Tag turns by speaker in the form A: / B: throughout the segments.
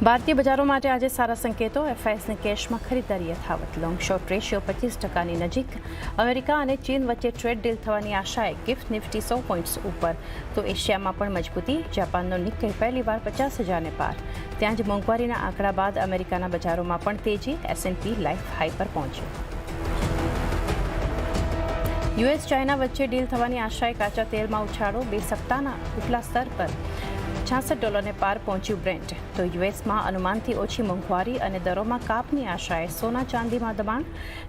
A: ભારતીય બજારો માટે આજે સારા સંકેતો. એફઆઈએસની કેશમાં ખરીદારી યથાવત. લોંગ શોર્ટ રેશિયો 25%ની નજીક. અમેરિકા અને ચીન વચ્ચે ટ્રેડ ડીલ થવાની આશાએ. ગિફ્ટ નિફ્ટી 100 પોઈન્ટ્સ ઉપર. તો એશિયામાં પણ મજબૂતી. જાપાનનો નિક્કેઈ પહેલીવાર 50,000ને પાર. ત્યાં જ મોંઘવારીના આંકડા બાદ અમેરિકાના બજારોમાં પણ તેજી. એસએનપી લાઈફ હાઈ પર પહોંચ્યું. યુએસ ચાઇના વચ્ચે ડીલ થવાની આશાએ. કાચા તેલમાં ઉછાળો. 2 સપ્તાહના ઉપલા સ્તર પર $66 પાર પહોંચ્યું બ્રેન્ટ. તો યુએસમાં અનુમાનથી ઓછી મોંઘવારી અને દરોમાં કાપની આશાએ. સોના ચાંદીમાં દબાણ.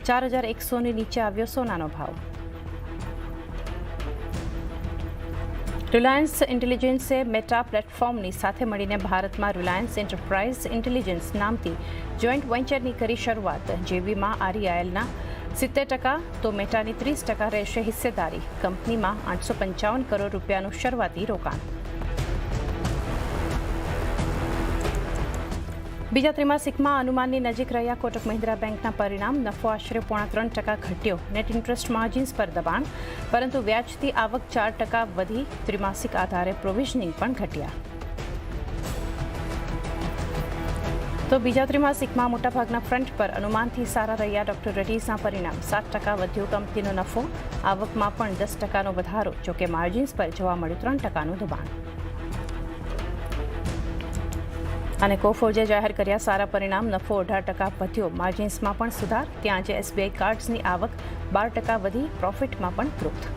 A: 4,100ની નીચે આવ્યો સોનાનો ભાવ. રિલાયન્સ ઇન્ટેલિજન્સે મેટા પ્લેટફોર્મની સાથે મળીને ભારતમાં રિલાયન્સ એન્ટરપ્રાઇઝ ઇન્ટેલિજન્સ નામથી જોઈન્ટ વેન્ચરની કરી શરૂઆત. જેવીમાં આરઈઆઈએલના 70%, તો મેટાની 30% રહેશે હિસ્સેદારી. કંપનીમાં ₹855 કરોડ શરૂઆતી રોકાણ. બીજા ત્રિમાસિકમાં અનુમાનની નજીક રહ્યા કોટક મહિન્દ્રા બેંકના પરિણામ. નફો આશરે 3.5% ઘટ્યો. નેટ ઇન્ટરેસ્ટ માર્જિન્સ પર દબાણ, પરંતુ વ્યાજથી આવક 4% વધી. ત્રિમાસિક આધારે પ્રોવિઝનિંગ પણ ઘટ્યા. તો બીજા ત્રિમાસિકમાં મોટાભાગના ફ્રન્ટ પર અનુમાનથી સારા રહ્યા ડોક્ટર રેડ્ડીઝના પરિણામ. 7% વધ્યો કંપનીનો નફો. આવકમાં પણ 10%નો વધારો. જોકે માર્જિન્સ પર જોવા મળ્યું 3%નું દબાણ. અને કોફોર્જે જાહેર કર્યા સારા પરિણામ. નફો 18% વધ્યો. માર્જિન્સમાં પણ સુધાર. ત્યાં જ એસબીઆઈ કાર્ડ્સની આવક 12% વધી. પ્રોફિટમાં પણ ગ્રોથ.